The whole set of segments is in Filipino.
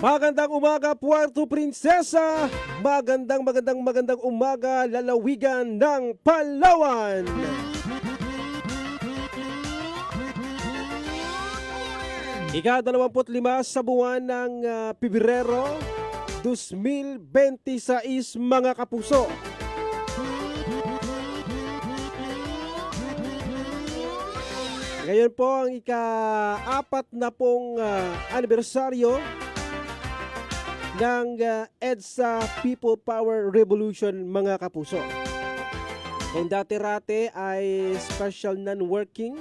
Magandang umaga, Puerto Princesa. Magandang umaga, lalawigan ng Palawan. Ika-25 sa buwan ng Pebrero 2026, mga kapuso. Ngayon po ang ika-4 na pong anibersaryo ng EDSA People Power Revolution, mga kapuso. Kung dati-rate ay special non-working,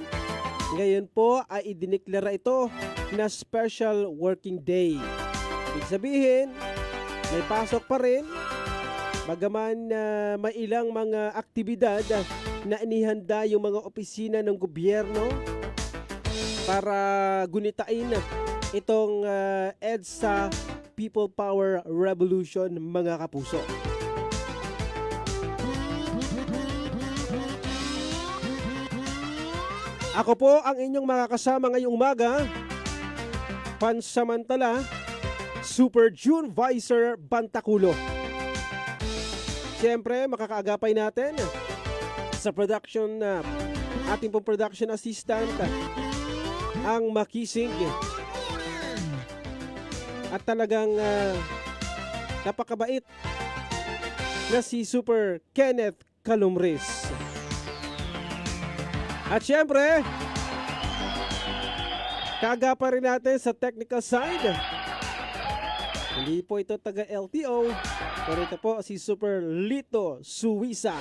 ngayon po ay idineklara ito na special working day. Ibig sabihin, may pasok pa rin, bagaman may ilang mga aktibidad na inihanda yung mga opisina ng gobyerno para gunitain itong EDSA People Power Revolution, mga kapuso. Ako po ang inyong makakasama ngayong umaga, pansamantala, Super June Visor Bantaculo. Siyempre, makakaagapay natin sa production na ating pong production assistant, ang makisig at talagang napakabait na si Super Kenneth Calumres. At syempre, kaagapa rin natin sa technical side. Hindi po ito taga LTO, pero ito po si Super Lito Suwisa.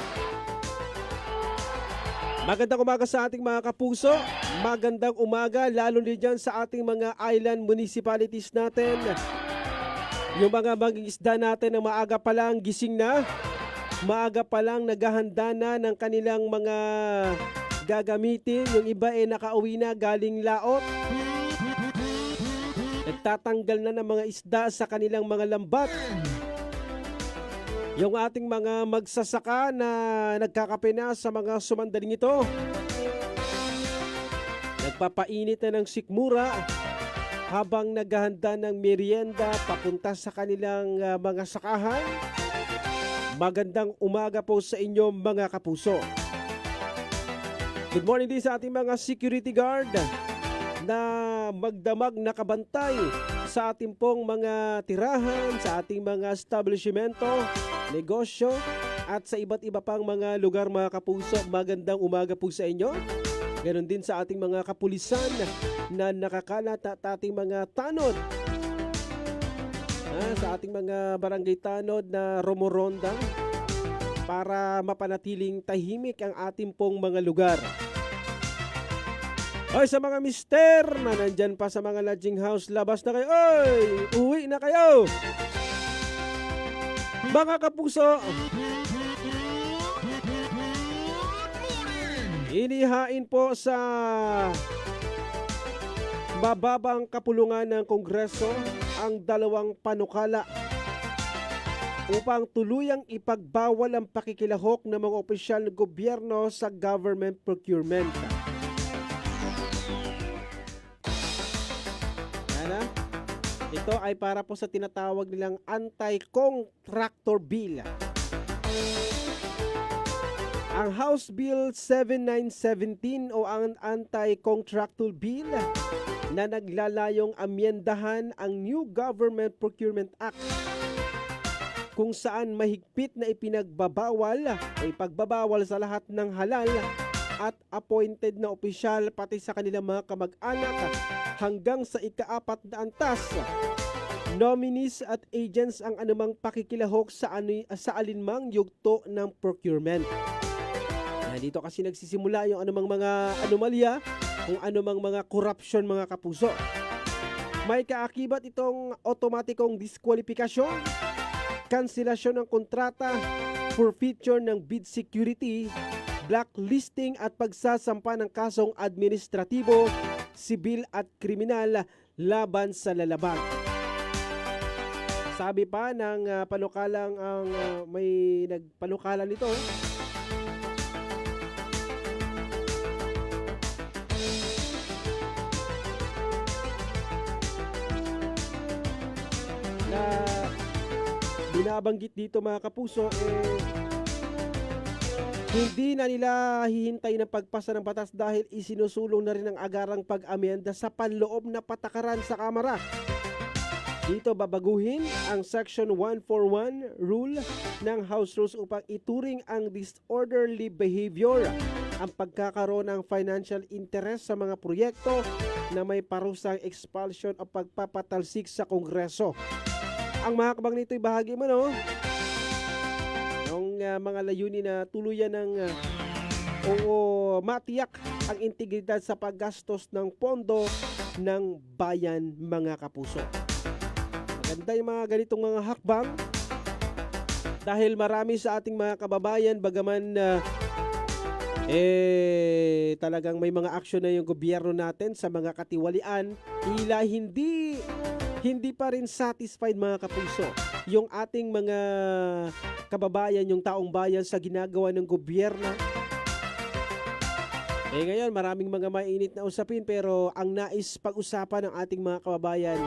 Magandang umaga sa ating mga kapuso. Magandang umaga lalo din dyan sa ating mga island municipalities natin. Yung mga mangingisda natin na maaga pa lang gising na, maaga pa lang naghahanda na ng kanilang mga gagamitin. Yung iba ay nakauwi na galing laot. Nagtatanggal na ng mga isda sa kanilang mga lambat. Yung ating mga magsasaka na nagkakape na sa mga sumandaling ito, nagpapainit na ng sikmura habang naghahanda ng merienda papunta sa kanilang mga sakahan. Magandang umaga po sa inyo, mga kapuso. Good morning din sa ating mga security guard na magdamag nakabantay sa ating pong mga tirahan, sa ating mga establishmento, negosyo, at sa iba't iba pang mga lugar, mga kapuso. Magandang umaga po sa inyo. Ganon din sa ating mga kapulisan na nakakalat at ating mga tanod. Sa ating mga barangay tanod na romoronda para mapanatiling tahimik ang ating pong mga lugar. Oy, sa mga mister na nandyan pa sa mga lodging house, labas na kayo. Oy, uwi na kayo. Mga kapuso, inihain po sa mababang kapulungan ng Kongreso ang dalawang panukala upang tuluyang ipagbawal ang pakikilahok ng mga opisyal ng gobyerno sa government procurement. Ito ay para po sa tinatawag nilang anti-contractor bill. Ang House Bill 7917 o ang anti-contractor bill na naglalayong amyendahan ang New Government Procurement Act, kung saan mahigpit na ipinagbabawal o ipagbabawal sa lahat ng halal at appointed na opisyal pati sa kanilang mga kamag-anak hanggang sa ika-4 na antas, nominees at agents ang anumang pakikilahok sa alinmang yugto ng procurement. Dito kasi nagsisimula yung anumang mga anomalya, kung anumang mga corruption, mga kapuso. May kaakibat itong otomatikong diskwalifikasyon, kanselasyon ng kontrata, forfeiture ng bid security, blacklisting at pagsasampa ng kasong administratibo, sibil at kriminal laban sa lalabag. Sabi pa ng panukalang may nagpanukala nito, na binabanggit dito mga kapuso, hindi na nila hihintay ng pagpasa ng batas dahil isinusulong na rin ang agarang pag-amyenda sa panloob na patakaran sa Kamara. Dito babaguhin ang Section 141 rule ng House Rules upang ituring ang disorderly behavior ang pagkakaroon ng financial interest sa mga proyekto na may parusang expulsion o pagpapatalsik sa Kongreso. Ang mga kabang nito'y bahagi mo, no? Ang mga layunin na tuluyan ng matiyak ang integridad sa paggastos ng pondo ng bayan, mga kapuso. Maganda yung mga ganitong mga hakbang dahil marami sa ating mga kababayan bagaman talagang may mga aksyon na yung gobyerno natin sa mga katiwalian, tila hindi pa rin satisfied, mga kapuso, yung ating mga kababayan, yung taong bayan sa ginagawa ng gobyerno. Ngayon maraming mga mainit na usapin, pero ang nais pag-usapan ng ating mga kababayan,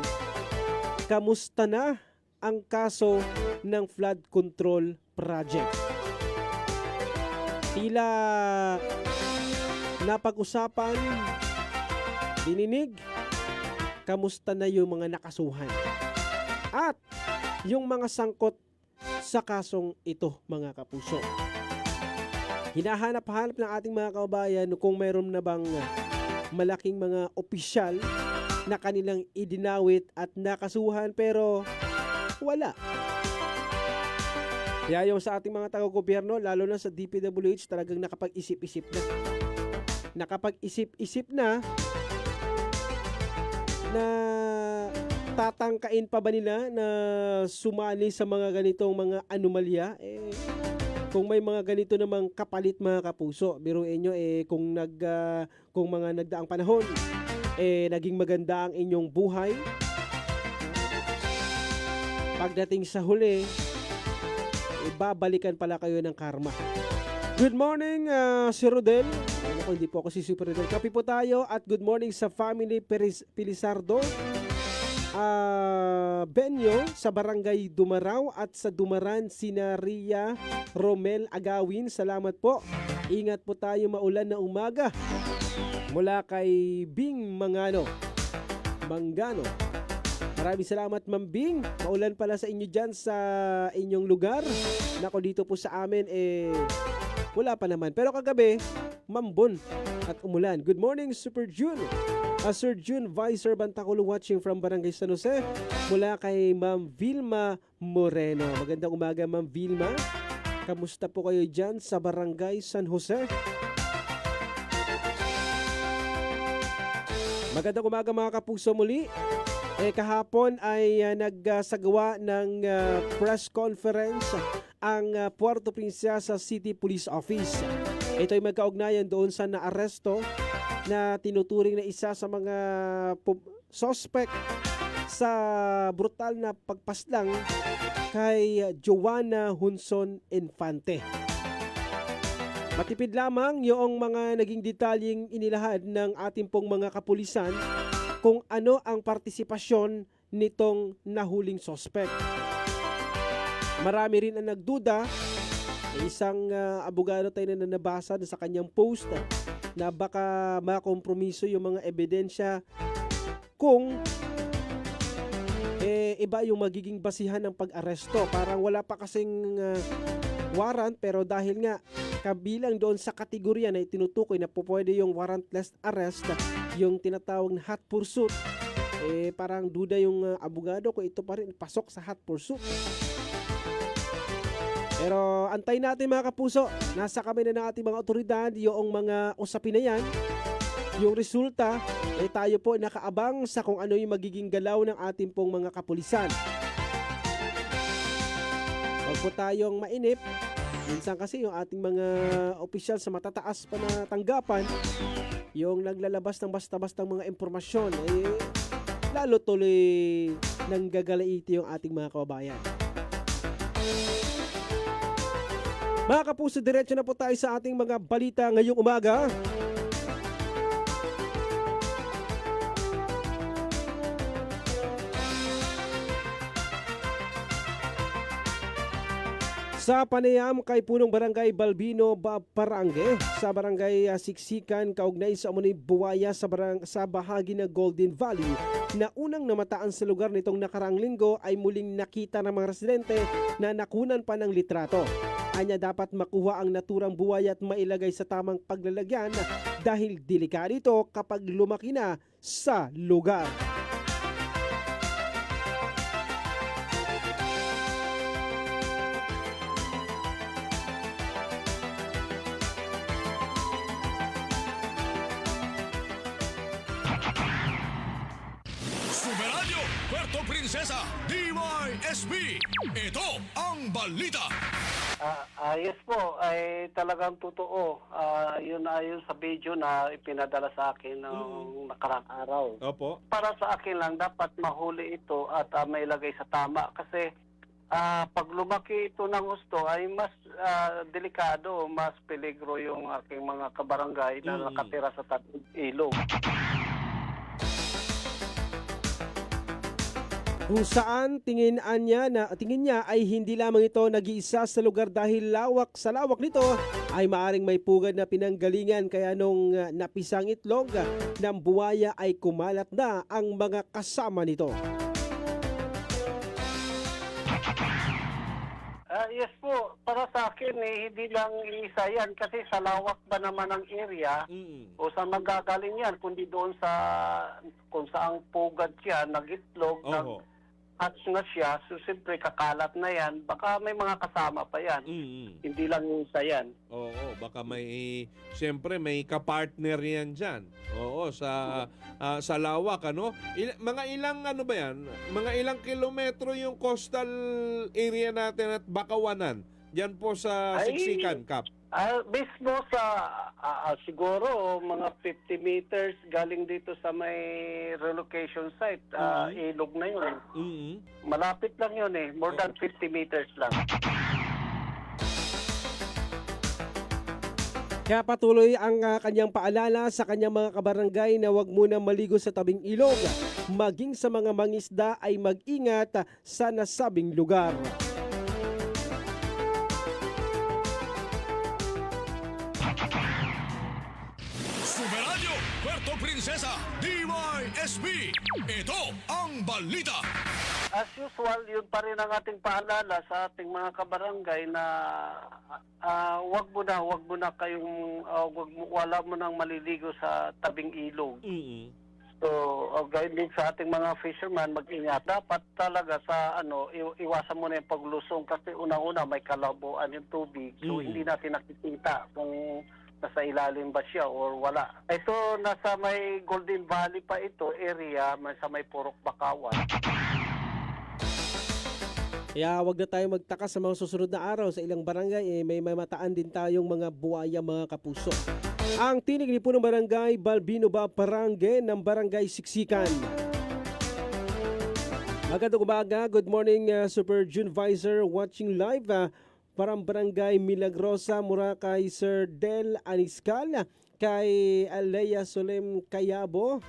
kamusta na ang kaso ng flood control project? Tila napag-usapan, dininig, kamusta na yung mga nakasuhan at yung mga sangkot sa kasong ito, mga kapuso. Hinahanap-hanap ng ating mga kababayan kung mayroon na bang malaking mga opisyal na kanilang idinawit at nakasuhan, pero wala. Kaya yung sa ating mga taga-gobyerno, lalo na sa DPWH, talagang nakapag-isip-isip na tatangkain pa ba nila na sumali sa mga ganitong mga anomalya? Kung may mga ganito namang kapalit, mga kapuso, biruin nyo, kung mga nagdaang panahon naging maganda ang inyong buhay, pagdating sa huli, babalikan pala kayo ng karma. Good morning, si Rodel. Hindi po ako si Super Rodel. Kapi po tayo at good morning sa family Pilisardo, Benyo sa Barangay Dumaraw at sa Dumaran, sina Ria Romel Agawin. Salamat po. Ingat po tayo, maulan na umaga. Mula kay Bing Manggano. Maraming salamat, Ma'am Bing. Maulan pala sa inyo dyan sa inyong lugar. Nako, dito po sa amin wala pa naman. Pero kagabi, mambon at umulan. Good morning, Super June. Sir June Visor Bantaculo watching from Barangay San Jose. Mula kay Ma'am Vilma Moreno. Magandang umaga, Ma'am Vilma. Kamusta po kayo dyan sa Barangay San Jose? Magandang umaga, mga kapuso, muli. Kahapon ay nagsagawa ng press conference ang Puerto Princesa City Police Office. Ito ay magkaugnayan doon sa naaresto na tinuturing na isa sa mga suspect sa brutal na pagpaslang kay Joanna Hunson Infante. Matipid lamang yung mga naging detalyeng inilahad ng ating pong mga kapulisan kung ano ang partisipasyon nitong nahuling suspect. Marami rin ang nagduda. Isang abogado tayo na nabasa sa kanyang post na baka makompromiso yung mga ebidensya kung iba yung magiging basihan ng pag-aresto. Parang wala pa kasing warrant, pero dahil nga kabilang doon sa kategorya na itinutukoy na pupwede yung warrantless arrest, yung tinatawag na hot pursuit, parang duda yung abogado kung ito pa rin pasok sa hot pursuit. Pero antay natin, mga kapuso, nasa kami na ng ating mga otoridad yung mga usapin na yan. Yung resulta, tayo po nakaabang sa kung ano yung magiging galaw ng ating pong mga kapulisan. Huwag po tayong mainip. Minsan kasi yung ating mga opisyal sa matataas pa na tanggapan, yung naglalabas ng basta-bastang mga impormasyon, lalo tuloy nanggagalaiti yung ating mga kababayan. Mga kapuso, diretso na po tayo sa ating mga balita ngayong umaga. Sa panayam kay punong barangay Balbino Parange sa barangay Siksikan kaugnay sa umunay buwaya sa bahagi ng Golden Valley na unang namataan sa lugar nitong nakarang linggo ay muling nakita ng mga residente na nakunan pa ng litrato. Anya dapat makuha ang naturang buwaya at mailagay sa tamang paglalagyan dahil delikado ito kapag lumaki na sa lugar. Superadyo, Puerto Princesa, DYSB. Ito ang balita. Yes po, ay talagang totoo. Yun ayon sa video na ipinadala sa akin noong nakarang araw. Opo. Para sa akin lang, dapat mahuli ito at mailagay sa tama. Kasi pag lumaki ito ng gusto, ay mas delikado, mas peligro yung aking mga kabarangay na nakatira sa tabing ilog. Kung saan tingin niya ay hindi lamang ito nag-iisa sa lugar dahil sa lawak nito ay maaring may pugad na pinanggalingan kaya nung napisang itlog ng buwaya ay kumalat na ang mga kasama nito. Yes po, para sa akin hindi lang isa yan kasi sa lawak ba naman ang area o sa magagaling yan kundi doon sa kung saang pugad siya, nagitlog, hatch na siya, so siyempre kakalat na yan, baka may mga kasama pa yan. Hindi lang yung isa yan. Oo, baka siyempre may kapartner yan dyan. Oo, sa lawak, ano? Mga ilang, ano ba yan? Mga ilang kilometro yung coastal area natin at Bakawanan. Yan po sa Siksikan, Kap. Mismo sa siguro mga 50 meters galing dito sa may relocation site, ilog na yun. Malapit lang yun more than 50 meters lang. Kaya patuloy ang kanyang paalala sa kanyang mga kabarangay na huwag muna maligo sa tabing ilog. Maging sa mga mangisda ay mag-ingat sa nasabing lugar. Superadyo, Puerto Princesa, DYSB. Ito ang balita. As usual, yun pa rin ang ating paalala sa ating mga kabarangay na wag mo na kayong wala mo nang maliligo sa tabing ilog. So, gayun din sa ating mga fisherman, mag-ingat. Dapat talaga sa iwasan mo na yung paglusong kasi unang-una may kalabuan yung tubig. So, hindi natin nakikita kung nasa ilalim ba siya or wala. Ito, nasa may Golden Valley pa ito area, sa may Purok Bakawan. Kaya wag na tayo magtaka sa mga susunod na araw sa ilang barangay may mataan din tayong mga buwaya mga kapuso. Ang tinig ni punong barangay Balbino Parange ng barangay Siksikan. Magandang umaga, good morning Super June Visor watching live parang barangay Milagrosa mura kay Sir Del Aniscal, kay Alea Solem Kayabo.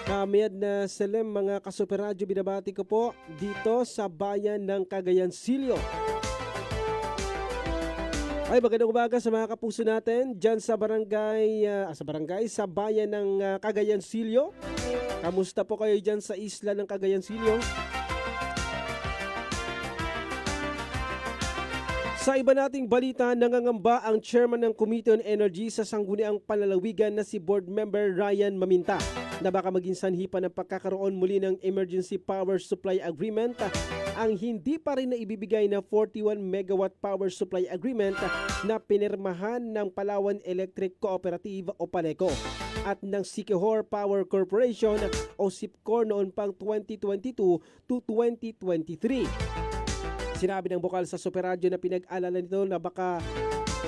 Kamiyad na Selem mga kasuperadyo, binabati ko po dito sa bayan ng Cagayan Silio. Ay, magandang umaga sa mga kapuso natin dyan sa sa bayan ng Cagayan Silio. Kamusta po kayo dyan sa isla ng Cagayan Silio? Sa iba nating balita, nangangamba ang chairman ng Committee on Energy sa Sangguniang Panlalawigan na si Board Member Ryan Maminta na baka maging sanhi pa ng pagkakaroon muli ng Emergency Power Supply Agreement ang hindi pa rin na ibibigay na 41 megawatt power supply agreement na pinirmahan ng Palawan Electric Cooperative o PALECO at ng Siquijor Power Corporation o SIPCOR noon pang 2022 to 2023. Sinabi ng bukal sa Super Radio na pinag-alala nito na baka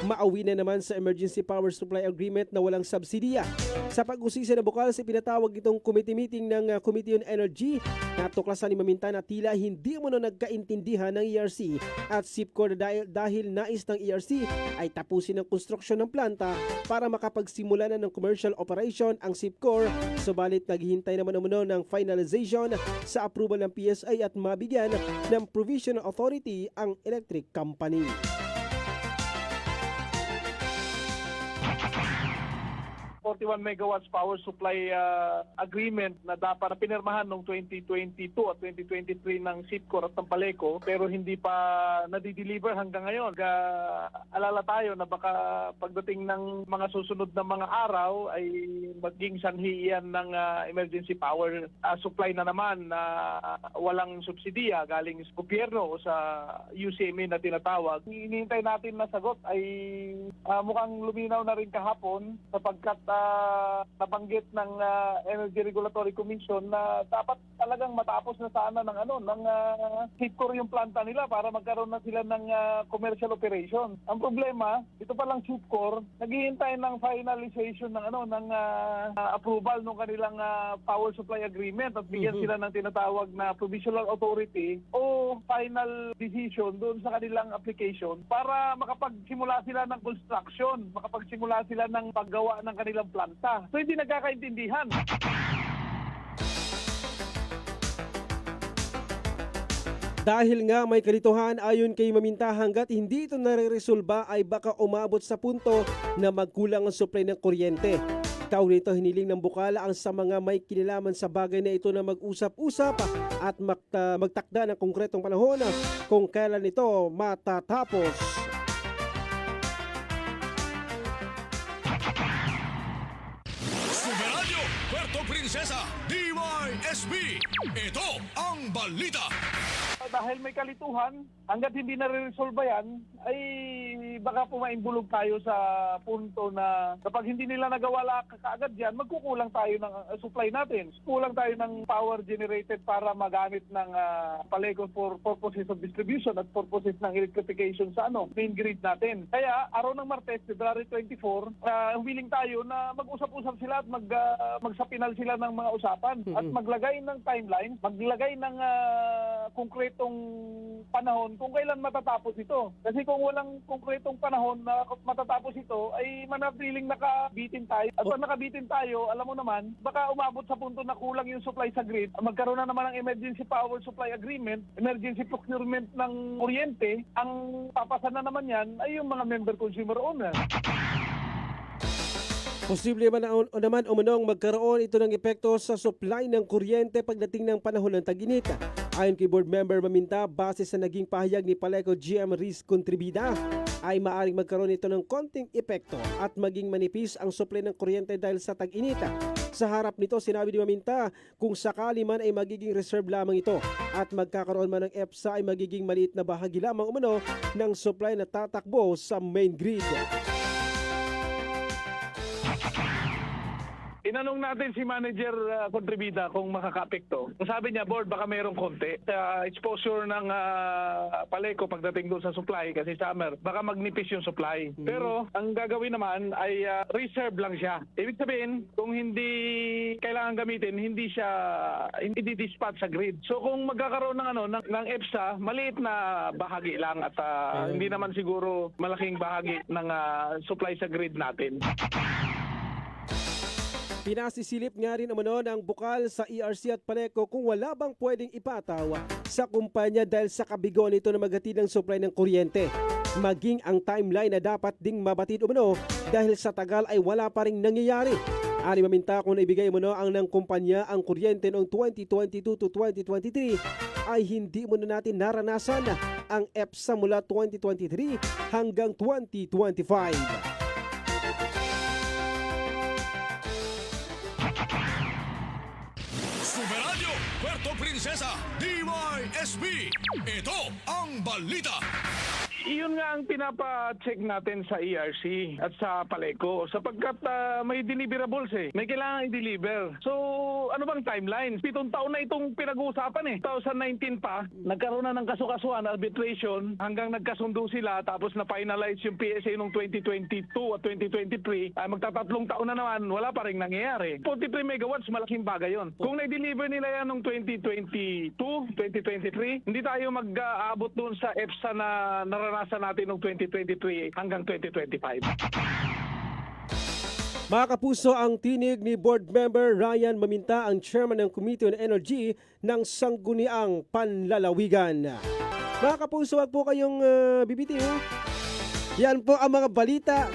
Maawi na naman sa Emergency Power Supply Agreement na walang subsidiya. Sa pag-usisa na bukal, pinatawag itong committee meeting ng Committee on Energy na tuklasan ni Maminta na tila hindi mo nagkaintindihan ng ERC at SIPCOR dahil nais ng ERC ay tapusin ang konstruksyon ng planta para makapagsimula na ng commercial operation ang SIPCOR, subalit naghihintay naman umano ng finalization sa approval ng PSA at mabigyan ng provisional authority ang electric company. 41 megawatts power supply agreement na dapat na pinirmahan noong 2022 at 2023 ng SIPCOR at ng Paleco, pero hindi pa nadideliver hanggang ngayon. Alala tayo na baka pagdating ng mga susunod na mga araw ay maging sanhi yan ng emergency power supply na naman na walang subsidiya galing sa gobyerno o sa UCMA na tinatawag. Hinihintay natin na sagot ay mukhang luminaw na rin kahapon sapagkat nabanggit ng Energy Regulatory Commission na dapat talagang matapos na sana ng SIPCOR yung planta nila para magkaroon na sila ng commercial operation. Ang problema, ito palang SIPCOR naghihintay ng finalization ng approval ng kanilang power supply agreement at bigyan sila ng tinatawag na provisional authority o final decision doon sa kanilang application para makapagsimula sila ng construction, makapagsimula sila ng paggawa ng kanilang planta. So hindi nagkakaintindihan. Dahil nga may kalituhan ayon kay Maminta, hanggat hindi ito nare-resolba ay baka umabot sa punto na magkulang ang supply ng kuryente. Kaugnay nito, hiniling ng bukal ang sa mga may kinalaman sa bagay na ito na mag-usap-usap at magtakda ng konkretong panahon kung kailan ito matatapos. Sumeradyo, Puerto Princesa, DYSB. Ito ang balita. Dahil may kalituhan, hanggat hindi na-resolve yan, ay baka pumaimbulog tayo sa punto na kapag hindi nila nagawala kaagad yan, magkukulang tayo ng supply natin. Kulang tayo ng power generated para magamit ng Paleco for purposes of distribution at purposes ng electrification sa main grid natin. Kaya araw ng Martes, February 24, willing tayo na mag-usap-usap sila at magsapinal sila ng mga usapan at maglagay ng timeline, maglagay ng konkretong panahon kung kailan matatapos ito. Kasi kung walang konkretong panahon na matatapos ito, ay manatiling nakabitin tayo. At pag nakabitin tayo, alam mo naman, baka umabot sa punto na kulang yung supply sa grid. Magkaroon na naman ng emergency power supply agreement, emergency procurement ng kuryente. Ang papasan na naman yan ay yung mga member consumer owner. Posible naman umunong magkaroon ito ng epekto sa supply ng kuryente pagdating ng panahon ng tag-init. Ayon kay Board Member Maminta, base sa naging pahayag ni Paleco GM Riz Contribida, ay maaaring magkaroon ito ng konting epekto at maging manipis ang supply ng kuryente dahil sa tag-init. Sa harap nito, sinabi ni Maminta, kung sakali man ay magiging reserve lamang ito at magkakaroon man ng EPSA ay magiging maliit na bahagi lamang umano ng supply na tatakbo sa main grid. Inanong natin si Manager Contribida kung makaka-apekto. Ang sabi niya, Board, baka mayroong konti. Sa exposure ng Paleco pagdating doon sa supply, kasi summer, baka magnipis yung supply. Pero ang gagawin naman ay reserve lang siya. Ibig sabihin, kung hindi kailangan gamitin, hindi dispatch sa grid. So kung magkakaroon ng EPSA, maliit na bahagi lang at hindi naman siguro malaking bahagi ng supply sa grid natin. Pinasisilip nga rin umano ng bukal sa ERC at Paleco kung wala bang pwedeng ipataw sa kumpanya dahil sa kabigo nito na maghatid ng supply ng kuryente. Maging ang timeline na dapat ding mabatid umano dahil sa tagal ay wala pa ring nangyayari. Ani Maminta, kung naibigay umano ang ng kumpanya ang kuryente noong 2022 to 2023 ay hindi muna natin naranasan ang EPSA mula 2023 hanggang 2025. Sumeradyo, Puerto Princesa, DYSB. Ito ang balita. Iyon nga ang pinapa-check natin sa ERC at sa Paleco sapagkat may deliverables eh. May kailangan i-deliver. So, ano bang timeline? 7 taon na itong pinag-uusapan eh. 2019 pa, nagkaroon na ng kasukasuan, arbitration, hanggang nagkasundo sila tapos na-finalize yung PSA noong 2022 at 2023. Magtatatlong taon na naman, wala pa rin nangyayari. 43 megawatts, malaking bagay yon. Kung na-deliver nila yan noong 2022, 2023, hindi tayo mag-aabot doon sa EPSA na naranasan natin noong 2023 hanggang 2025. Mga kapuso, ang tinig ni Board Member Ryan Maminta, ang Chairman ng Committee on Energy ng Sangguniang Panlalawigan. Mga kapuso, wag po kayong bibitiw. Yan po ang mga balita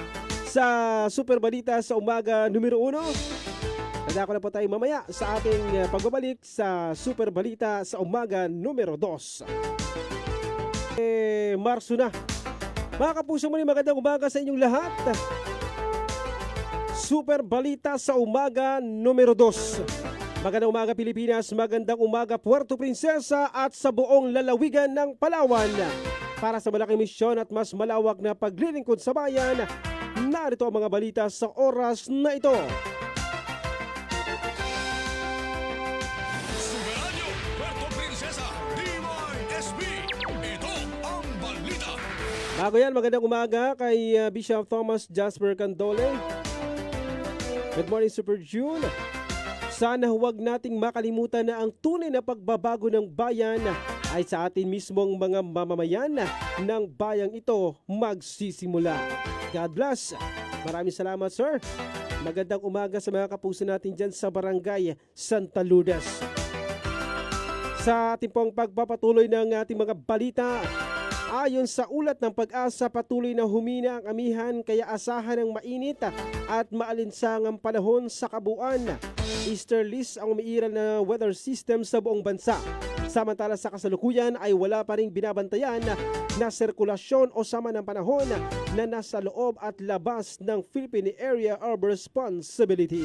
sa Super Balita sa umaga numero 1. Nadako na po tayo mamaya sa ating pagbabalik sa Super Balita sa umaga numero 2. Marso na. Mga kapuso, muli magandang umaga sa inyong lahat. Super Balita sa umaga numero 2. Magandang umaga Pilipinas, magandang umaga Puerto Princesa at sa buong lalawigan ng Palawan. Para sa malaking misyon at mas malawak na paglilingkod sa bayan, narito ang mga balita sa oras na ito. Sumeranyo, Puerto Princesa, DYSB. Ito ang balita. Bago yan, magandang umaga kay Bishop Thomas Jasper Candole. Good morning, Super June. Sana huwag nating makalimutan na ang tunay na pagbabago ng bayan ay sa atin mismong mga mamamayan ng bayang ito magsisimula. God bless. Maraming salamat, sir. Magandang umaga sa mga kapuso natin dyan sa Barangay Santa Lourdes. Sa ating pong pagpapatuloy ng ating mga balita, ayon sa ulat ng Pag-asa, patuloy na humina ang amihan kaya asahan ng mainit at maalinsangang panahon sa kabuuan. Easterlies ang umiiral na weather system sa buong bansa. Samantala sa kasalukuyan ay wala pa ring binabantayan na sirkulasyon o sama ng panahon na nasa loob at labas ng Philippine Area of Responsibility.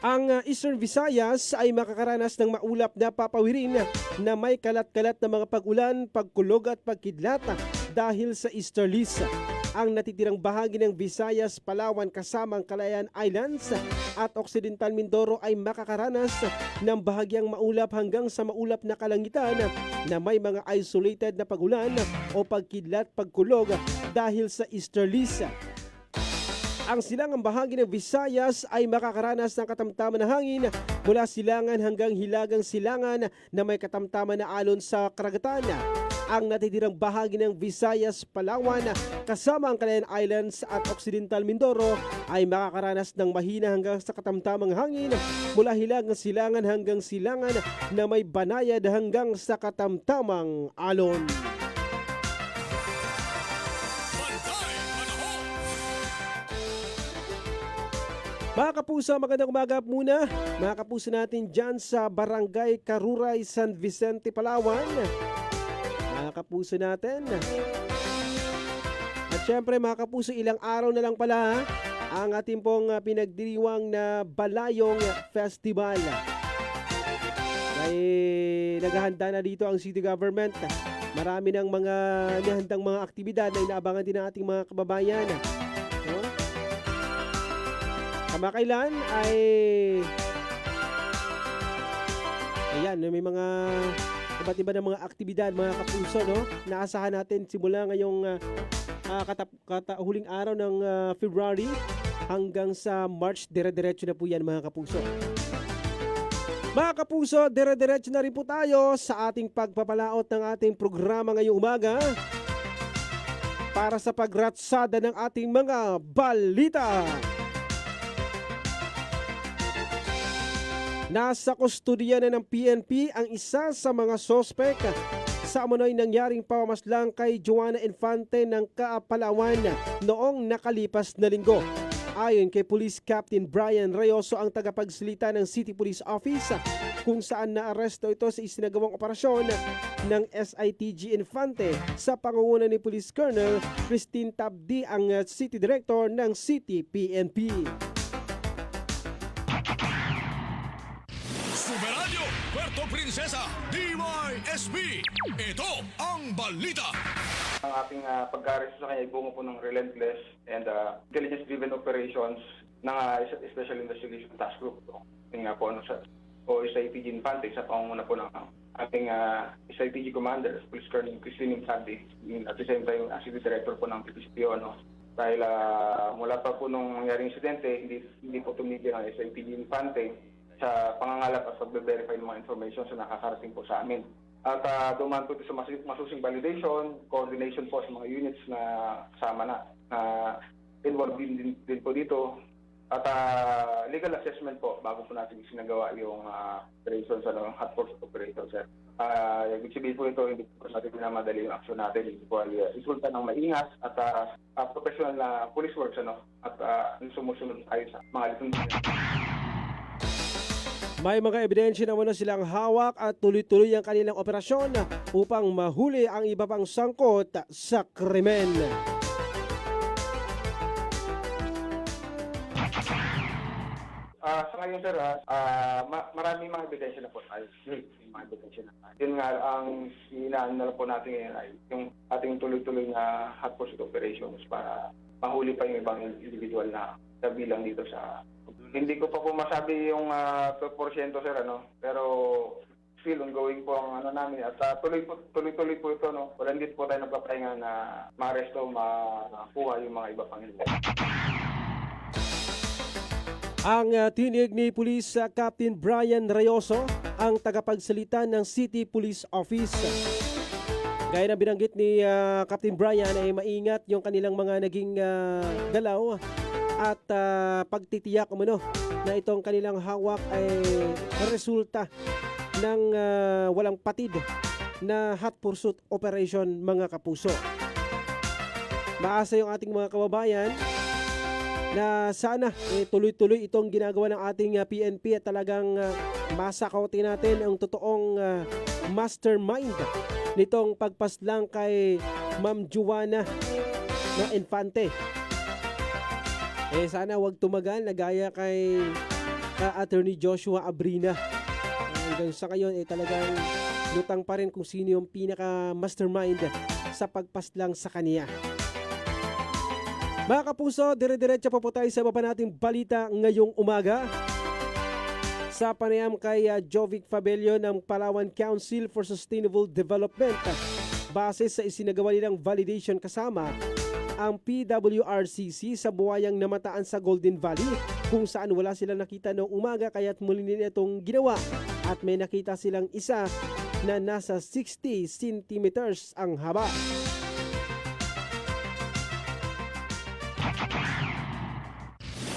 Ang Eastern Visayas ay makakaranas ng maulap na papawirin na may kalat-kalat na mga pag-ulan, pagkulog at pagkidlat dahil sa easterlies. Ang natitirang bahagi ng Visayas, Palawan kasama ang Calayan Islands at Occidental Mindoro ay makakaranas ng bahagyang maulap hanggang sa maulap na kalangitan na may mga isolated na pag-ulan o pagkidlat, pagkulog dahil sa easterlies. Ang silangang bahagi ng Visayas ay makakaranas ng katamtaman na hangin mula silangan hanggang hilagang silangan na may katamtaman na alon sa karagatan. Ang natitirang bahagi ng Visayas, Palawan kasama ang Calayan Islands at Occidental Mindoro ay makakaranas ng mahina hanggang sa katamtamang hangin mula hilagang silangan hanggang silangan na may banayad hanggang sa katamtamang alon. Mga kapuso, magandang umaga muna. Mga kapuso natin dyan sa Barangay Karuray, San Vicente, Palawan. Mga kapuso natin. At syempre mga kapuso, ilang araw na lang pala ang ating pong pinagdiriwang na Balayong Festival. Ay naghahanda na dito ang city government. Marami ng mga nihandang mga aktibidad na inaabangan din ng ating mga kababayan. Kamakailan ay ayan, may mga iba't iba na mga aktibidad mga kapuso, no? Naasahan natin simula ngayong huling araw ng February hanggang sa March, dire-diretso na po yan mga kapuso. Mga kapuso, dire-diretso na rin po tayo sa ating pagpapalaot ng ating programa ngayong umaga para sa pagratsada ng ating mga balita. Nasa kustodiya na ng PNP ang isa sa mga sospek sa umano'y nangyaring pamamaslang kay Joanna Infante ng Palawan noong nakalipas na linggo. Ayon kay Police Captain Brian Rayoso, ang tagapagsalita ng City Police Office, kung saan naaresto ito sa isinagawang operasyon ng SITG Infante sa pangunguna ni Police Colonel Christine Tabdi, ang City Director ng City PNP. Sumeranyo, Puerto Prinsesa, DYSP. Ito ang balita. Ang ating pagka-arrest sa kanya ay bungo po ng relentless and intelligence-driven operations ng Special Investigation Task Group. Yung nga po sa SIPG Infante, sa pangunguna po ng ating SIPG Commander, Police Colonel Christine Infante, at the same time City Director po ng PPCPO. Dahil mula pa po nung nangyaring insidente, hindi po tumigil ang SIPG Infante sa pangangalap at pagbe-verify ng mga information na nakakarating po sa amin. At dumaan po ito sa masusing validation, coordination po sa mga units na kasama na involved din po dito. At legal assessment po bago po natin sinagawa yung operations, hot pursuit operation, sir. Ibig sabihin po ito, hindi po natin pinamadali yung action natin. Ito po ay resulta ng maingat at professional na police works, at sumusunod tayo sa mga lituntunin. May mga ebidensya naman na silang hawak at tuloy-tuloy ang kanilang operasyon upang mahuli ang iba pang sangkot sa krimen. Sa ngayon, sir, maraming mga ebidensya na po tayo. Mga ebidensya na tayo. Yun nga, ang inaan na lang po natin ngayon ay yung ating tuloy-tuloy na hot pursuit operations para mahuli pa yung ibang individual na bilang dito sa... Hindi ko pa po masabi yung 12%, sir, pero still ongoing po ang namin at tuloy-tuloy po ito, Wala din po tayo nagpapahinga na ma-arresto, makuha yung mga iba pang individual. Ang tinig ni Police Captain Brian Rayoso, ang tagapagsalita ng City Police Office. Gaya ng binanggit ni Captain Brian ay maingat yung kanilang mga naging galaw at pagtitiyak na itong kanilang hawak ay resulta ng walang patid na hot pursuit operation, mga kapuso. Maasa yung ating mga kababayan na sana tuloy-tuloy itong ginagawa ng ating PNP at talagang masakautin natin ang totoong mastermind nitong pagpaslang kay Ma'am Juana na Infante. Sana wag tumagal na gaya kay Attorney Joshua Abrina. Hanggang sa ngayon talagang lutang pa rin kung sino yung pinaka-mastermind sa pagpaslang sa kaniya. Mga kapuso, dire-diretso pa po tayo sa baba nating balita ngayong umaga. Sa panayam kay Jovic Fabelio ng Palawan Council for Sustainable Development, base sa isinagawa nilang validation kasama ang PWRCC sa buwayang namataan sa Golden Valley, kung saan wala silang nakita noong umaga kaya't muli nila itong ginawa at may nakita silang isa na nasa 60 centimeters ang haba.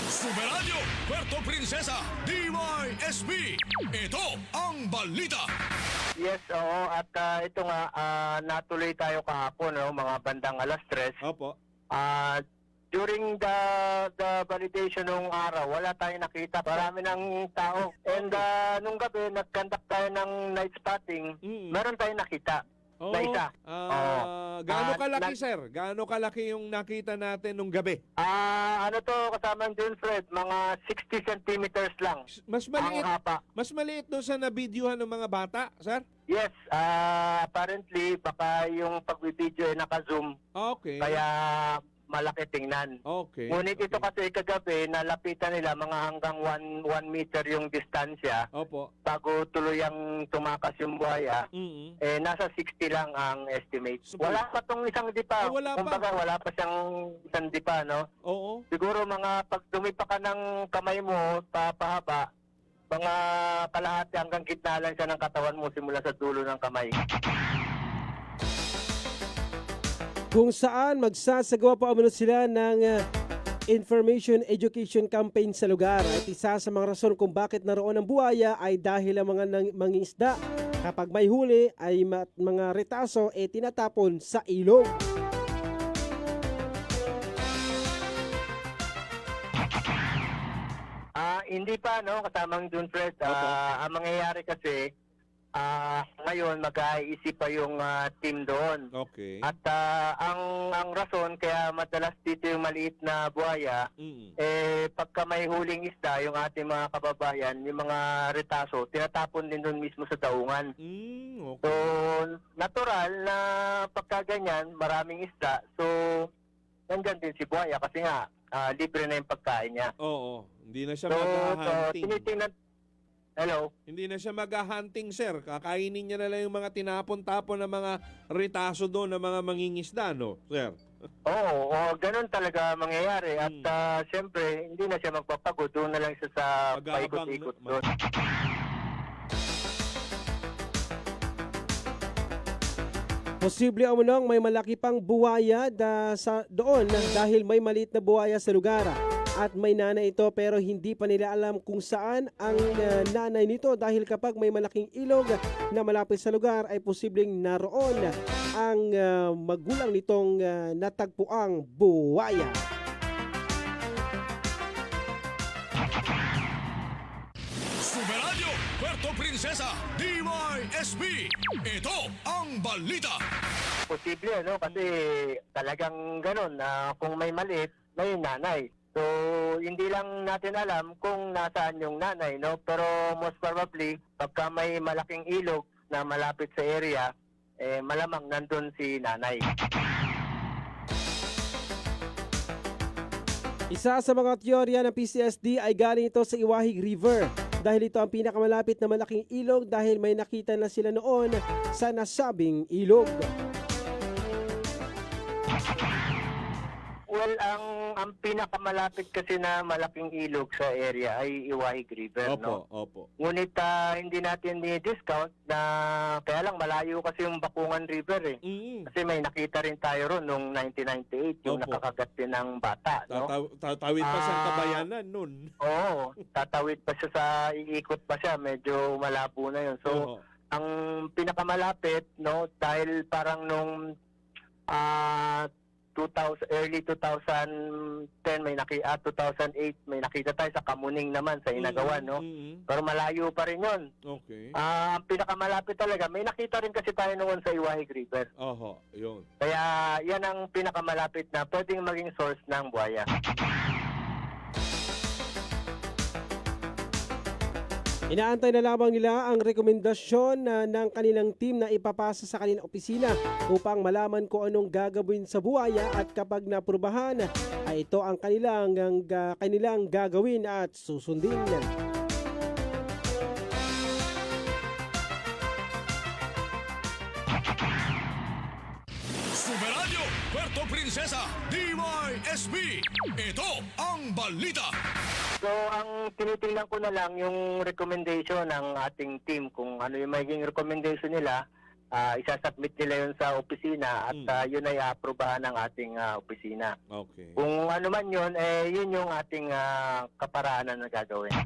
Superadyo, Puerto Princesa, DYSP. Ito ang balita. Yes, oo. At ito nga, natuloy tayo kahapon, mga bandang 3:00. Opo. During the validation ng araw, wala tayong nakita. Marami ng tao. And nung gabi, nag-conduct tayo ng night spotting. Meron tayong nakita. Oh, Na isa. gaano kalaki, sir? Gaano kalaki yung nakita natin nung gabi? Ano to, kasama din, Fred, mga 60 centimeters lang. Mas Ang maliit. haba. Mas maliit doon sa nabidyohan ng mga bata, sir? Yes, apparently, baka yung pagbibideo ay naka-zoom. Okay. Kaya malaki tingnan. Okay. Ngunit ito kasi kagabi, nalapitan nila mga hanggang 1 meter yung distansya Opo. bago tuluyang tumakas yung buhaya. Nasa 60 lang ang estimate. Wala pa tong isang dipa. Wala pa. Kumbaga, wala pa siyang isang dipa, no? Oo. Siguro pag dumipa ka ng kamay mo, pahaba, mga kalahati hanggang gitna lang siya ng katawan mo simula sa dulo ng kamay. Kung saan magsasagawa pa sila ng information education campaign sa lugar. At isa sa mga rason kung bakit naroon ang buhaya ay dahil ang mga mangingisda kapag may huli ay mga retaso tinatapon sa ilog. Hindi pa, no? Kasamang dun, Fred. Ang mangyayari kasi, Ngayon mag-aisip pa yung team doon. Okay. At ang rason kaya madalas dito yung maliit na buhaya, pagka may huling isda, yung ating mga kababayan, yung mga retaso, tinatapon din doon mismo sa daungan. So, Okay. natural na pagka ganyan, maraming isda. So, nandyan din si buhaya kasi nga, libre na yung pagkain niya. Oo. Hindi na siya So, mag-hunting. tinitingnan, hello? Hindi na siya mag-hunting, sir. Kakainin niya na lang yung mga tinapon-tapon ng mga retaso doon ng mga mangingisda, no, sir? Oo, ganun talaga mangyayari. At siyempre, hindi na siya magpapagod. Doon na lang siya sa Mag-aabang, paikot-ikot no? doon. Posible umunong may malaki pang buwaya doon dahil may maliit na buwaya sa lugar. At may nanay ito pero hindi pa nila alam kung saan ang nanay nito dahil kapag may malaking ilog na malapit sa lugar ay posibleng naroon ang magulang nitong natagpuang buwaya. Superadyo, Puerto Princesa, DYSB. Ito ang balita. Posible, no? Kasi talagang ganun. Kung may maliit, may nanay. So, hindi lang natin alam kung nasaan yung nanay, no? Pero most probably, pagka may malaking ilog na malapit sa area, malamang nandun si nanay. Isa sa mga teorya ng PCSD ay galing ito sa Iwahig River dahil ito ang pinakamalapit na malaking ilog dahil may nakita na sila noon sa nasabing ilog. Well, ang pinakamalapit kasi na malaking ilog sa area ay Iwahig River, no? Opo. Ngunit hindi natin ni-discount na kaya lang malayo kasi yung Bakungan River eh. Kasi may nakita rin tayo ron noong 1998 yung Opo. nakakagat din ng bata, no? Tatawid pa siyang kabayanan nun. Oo, tatawid pa siya iikot pa siya, medyo malabo na yun. So, Oo. ang pinakamalapit, no, dahil parang nung early 2010 2008 may nakita tayo sa Kamuning naman sa Inagawan, no? Pero malayo pa rin 'yon. Okay. Ang pinakamalapit talaga, may nakita rin kasi tayo noon sa Iwahig River. Oho, yun. Kaya 'yan ang pinakamalapit na pwedeng maging source ng buhaya. Inaantay na lamang nila ang rekomendasyon ng kanilang team na ipapasa sa kanilang opisina upang malaman kung anong gagawin sa buhaya at kapag naprubahan ay ito ang kanilang gagawin at susundin. Superadyo, Puerto Princesa, DYSB. Ito ang balita. So, ang tinitingnan ko na lang yung recommendation ng ating team kung ano yung magiging recommendation nila. Isasubmit nila yun sa opisina at yun ay aprobahan ng ating opisina. Okay. Kung ano man yun, yun yung ating kaparaanan na gagawin.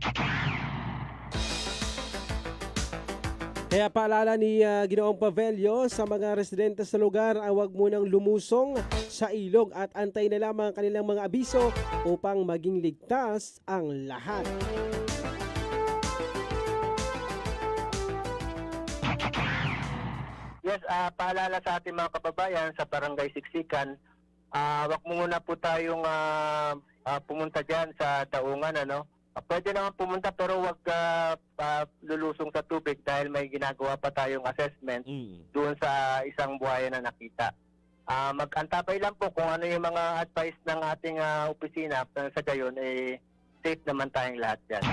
Kaya paalala ni Ginoong Pavelio sa mga residente sa lugar ay huwag munang lumusong sa ilog at antay na lamang ang kanilang mga abiso upang maging ligtas ang lahat. Yes, paalala sa ating mga kababayan sa Barangay Siksikan, wag muna po tayong pumunta dyan sa daungan, ano? Pwede naman pumunta pero wag lulusong sa tubig dahil may ginagawa pa tayong assessment doon sa isang buhaya na nakita. Mag-antabay lang po kung ano yung mga advice ng ating opisina. Sa gayon, safe naman tayong lahat dyan.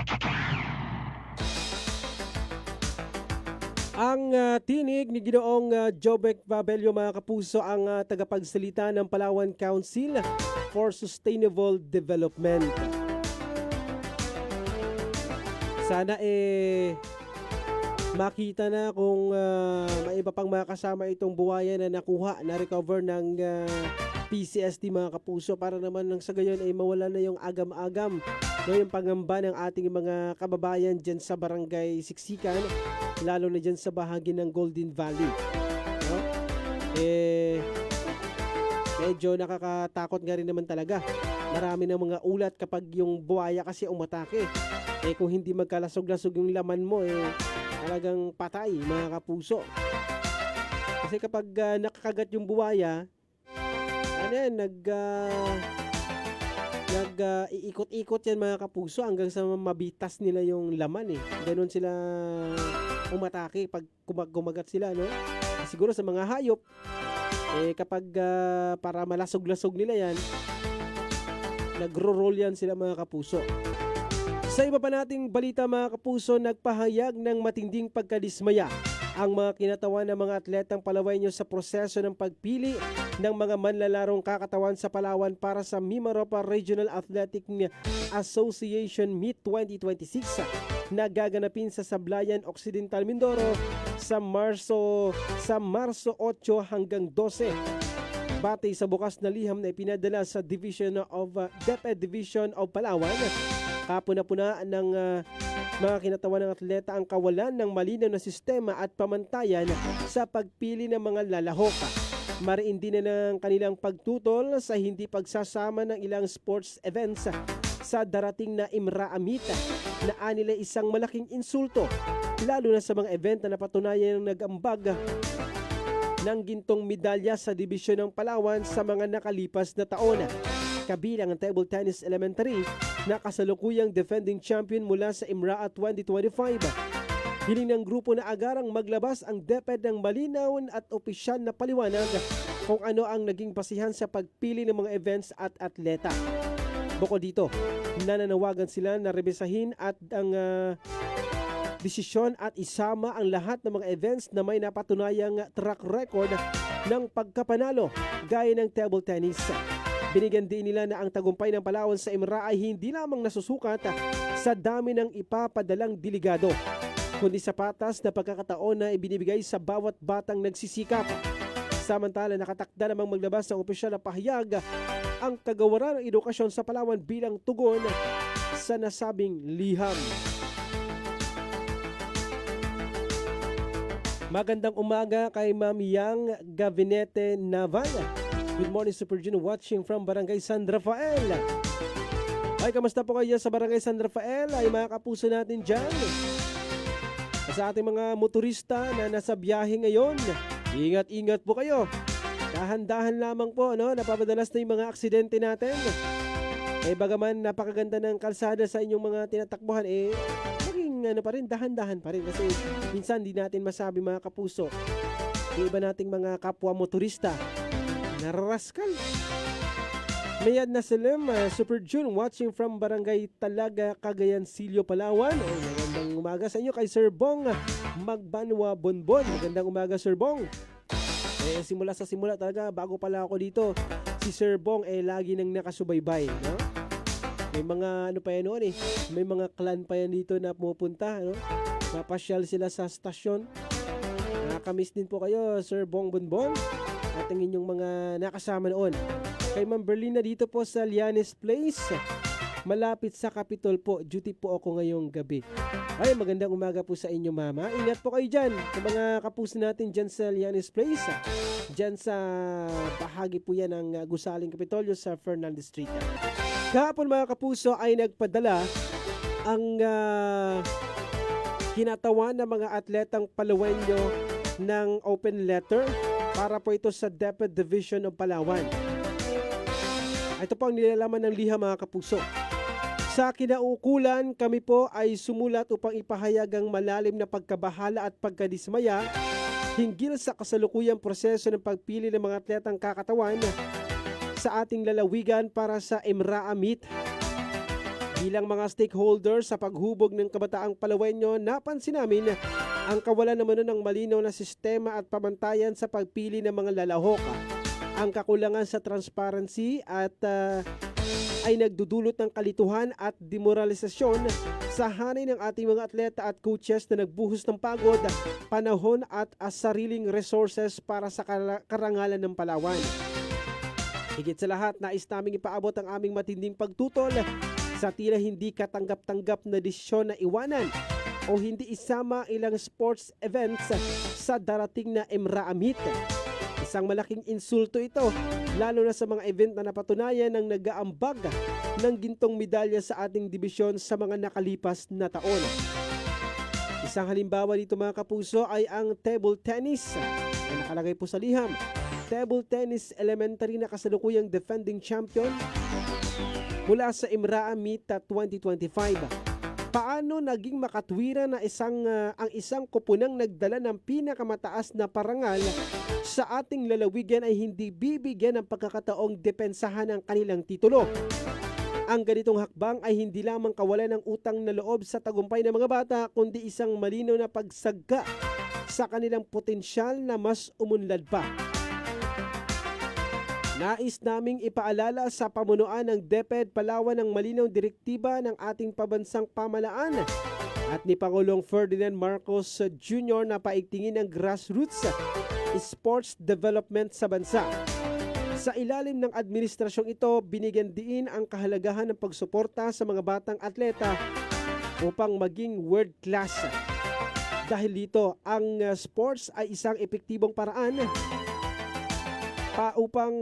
Ang tinig ni Ginoong Jobek Babelio, mga kapuso, ang tagapagsalita ng Palawan Council for Sustainable Development. Sana makita na kung may iba pang makasama itong buhaya na nakuha, na-recover ng PCSD, mga kapuso, para naman nang sa gayon ay mawala na yung agam-agam, no, yung pangamba ng ating mga kababayan dyan sa Barangay Siksikan, lalo na dyan sa bahagi ng Golden Valley. No? Medyo nakakatakot nga rin naman talaga. Marami ng mga ulat kapag yung buhaya kasi umatake. Kung hindi magkalasog-lasog yung laman mo, talagang patay mga kapuso. Kasi kapag nakakagat yung buwaya, ano yan, iikot-ikot yan mga kapuso hanggang sa mabitas nila yung laman eh. Ganon sila umatake pag kumagat sila, no? Siguro sa mga hayop, kapag para malasog-lasog nila yan, nagro-roll yan sila mga kapuso. Sa iba pa nating balita mga kapuso, nagpahayag ng matinding pagkadismaya ang mga kinatawan ng mga atletang Palawenyo sa proseso ng pagpili ng mga manlalarong kakatawan sa Palawan para sa Mimaropa Regional Athletic Association Meet 2026 na gaganapin sa Sablayan Occidental, Mindoro sa Marso 8 hanggang 12. Batay sa bukas na liham na ipinadala sa DepEd Division of Palawan, kapuna-puna ng mga kinatawan ng atleta ang kawalan ng malinaw na sistema at pamantayan sa pagpili ng mga lalahok. Mariin din na ng kanilang pagtutol sa hindi pagsasama ng ilang sports events sa darating na Imra Amita na anila isang malaking insulto, lalo na sa mga event na napatunayan ng nag-ambag ng gintong medalya sa dibisyon ng Palawan sa mga nakalipas na taon. Kabilang ang table tennis elementary na kasalukuyang defending champion mula sa Imraa 2025. Hiling ng grupo na agarang maglabas ang DepEd ng malinaw at opisyal na paliwanag kung ano ang naging basihan sa pagpili ng mga events at atleta. Bukod dito, nananawagan sila na rebisahin at ang desisyon at isama ang lahat ng mga events na may napatunayang track record ng pagkapanalo gaya ng table tennis. Binigyan din nila na ang tagumpay ng Palawan sa Imra ay hindi lamang nasusukat sa dami ng ipapadalang delegado, kundi sa patas na pagkakataon na ibinibigay sa bawat batang nagsisikap. Samantala, nakatakda namang maglabas ng opisyal na pahayag ang kagawaran ng edukasyon sa Palawan bilang tugon sa nasabing liham. Magandang umaga kay Ma'am Yang Gabinete Naval. Good morning, Super Junior, watching from Barangay San Rafael. Ay, kamusta po kayo sa Barangay San Rafael? Ay, mga kapuso natin dyan. Sa ating mga motorista na nasa biyahe ngayon, ingat-ingat po kayo. Dahan-dahan lamang po, no? Napapadalas na yung mga aksidente natin. Bagaman napakaganda ng kalsada sa inyong mga tinatakbuhan, maging pa rin, dahan-dahan pa rin. Kasi minsan di natin masabi mga kapuso, yung iba nating mga kapwa motorista, nararaskal. Mayad na Salim, Super June, watching from Barangay Talaga, Cagayan, Silio, Palawan. Magandang umaga sa inyo kay Sir Bong Magbanwa Bonbon. Magandang umaga, Sir Bong. Simula talaga, bago pala ako dito, si Sir Bong lagi nang nakasubaybay, no? May mga pa yan noon may mga clan pa yan dito na pumupunta, no? Mapasyal sila sa stasyon. Nakakamiss din po kayo, Sir Bong Bonbon, at ang inyong mga nakasama noon. Kay Ma'am Berlina dito po sa Lianes Place, malapit sa Capitol po. Duty po ako ngayong gabi. Ay, magandang umaga po sa inyo, Mama. Ingat po kayo dyan sa mga kapuso natin dyan sa Lianes Place. Dyan sa bahagi po yan ng Gusaling Kapitolyo sa Fernandez Street. Kahapon mga kapuso ay nagpadala ang kinatawan ng mga atletang Palawenyo ng open letter para po ito sa DepEd Division of Palawan. Ito po ang nilalaman ng liha mga kapuso. Sa kinaukulan, kami po ay sumulat upang ipahayag ang malalim na pagkabahala at pagkadismaya hinggil sa kasalukuyang proseso ng pagpili ng mga atletang kakatawan sa ating lalawigan para sa Imraa Meet. Bilang mga stakeholders sa paghubog ng kabataang Palawenyo, napansin namin ang kawalan naman ng malinaw na sistema at pamantayan sa pagpili ng mga lalahok. Ang kakulangan sa transparency at ay nagdudulot ng kalituhan at demoralisasyon sa hanay ng ating mga atleta at coaches na nagbuhos ng pagod, panahon at sariling resources para sa karangalan ng Palawan. Higit sa lahat, nais naming ipaabot ang aming matinding pagtutol sa tila hindi katanggap-tanggap na desisyon na iwanan o hindi isama ilang sports events sa darating na Imraa Meet. Isang malaking insulto ito, lalo na sa mga event na napatunayan ng nag-aambag ng gintong medalya sa ating dibisyon sa mga nakalipas na taon. Isang halimbawa dito mga kapuso ay ang table tennis na nakalagay po sa liham. Table tennis elementary na kasalukuyang defending champion mula sa Imraa Meet 2025. Paano naging makatwira na ang isang koponang nagdala ng pinakamataas na parangal sa ating lalawigan ay hindi bibigyan ng pagkakataong depensahan ang kanilang titulo? Ang ganitong hakbang ay hindi lamang kawalan ng utang na loob sa tagumpay ng mga bata, kundi isang malinaw na pagsagka sa kanilang potensyal na mas umunlad pa. Nais naming ipaalala sa pamunuan ng DepEd Palawan ang malinaw direktiba ng ating pabansang pamalaan at ni Pangulong Ferdinand Marcos Jr. na paigtingin ang grassroots sports development sa bansa. Sa ilalim ng administrasyong ito, binigyan diin ang kahalagahan ng pagsuporta sa mga batang atleta upang maging world class. Dahil dito, ang sports ay isang epektibong paraan upang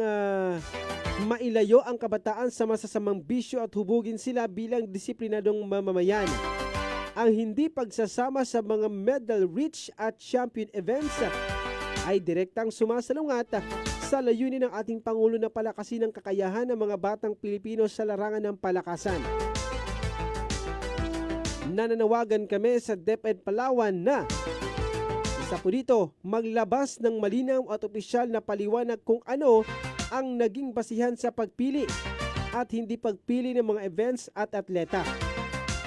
mailayo ang kabataan sa masasamang bisyo at hubugin sila bilang disiplinadong mamamayan. Ang hindi pagsasama sa mga medal-rich at champion events ay direktang sumasalungat sa layunin ng ating Pangulo na palakasin ang kakayahan ng mga batang Pilipino sa larangan ng palakasan. Nananawagan kami sa DepEd Palawan na isa po dito, maglabas ng malinaw at opisyal na paliwanag kung ano ang naging basihan sa pagpili at hindi pagpili ng mga events at atleta.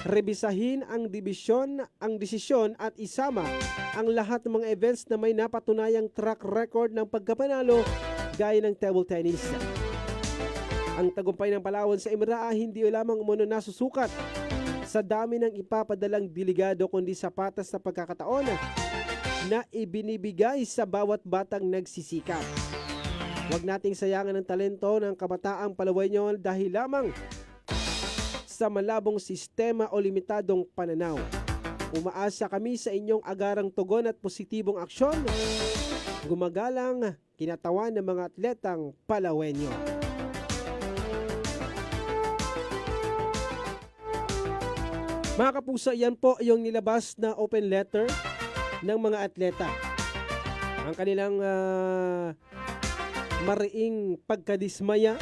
Rebisahin ang desisyon at isama ang lahat ng mga events na may napatunayang track record ng pagkapanalo gaya ng table tennis. Ang tagumpay ng Palawan sa Imraa hindi lamang umano nasusukat sa dami ng ipapadalang delegado kundi sa patas na pagkakataon na ibinibigay sa bawat batang nagsisikap. Huwag nating sayangan ang talento ng kabataang Palaweño dahil lamang sa malabong sistema o limitadong pananaw. Umaasa kami sa inyong agarang tugon at positibong aksyon. Gumagalang kinatawan ng mga atletang Palaweño. Mga kapuso, yan po yung nilabas na open letter ng mga atleta. Ang kanilang mariing pagkadismaya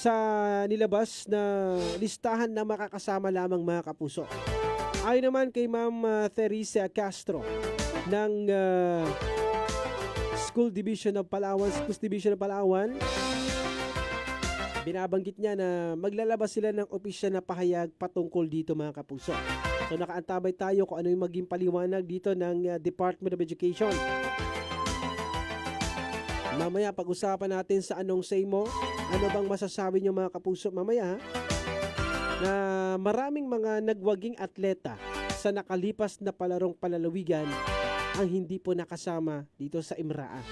sa nilabas na listahan na makakasama lamang mga kapuso. Ayon naman kay Ma'am Theresa Castro ng Schools Division of Palawan, binabanggit niya na maglalabas sila ng opisyal na pahayag patungkol dito mga kapuso. So nakaantabay tayo kung ano yung maging paliwanag dito ng Department of Education. Mamaya pag-usapan natin sa Anong Say Mo. Ano bang masasabi niyo mga kapuso mamaya na maraming mga nagwaging atleta sa nakalipas na palarong palalawigan ang hindi po nakasama dito sa Imraa.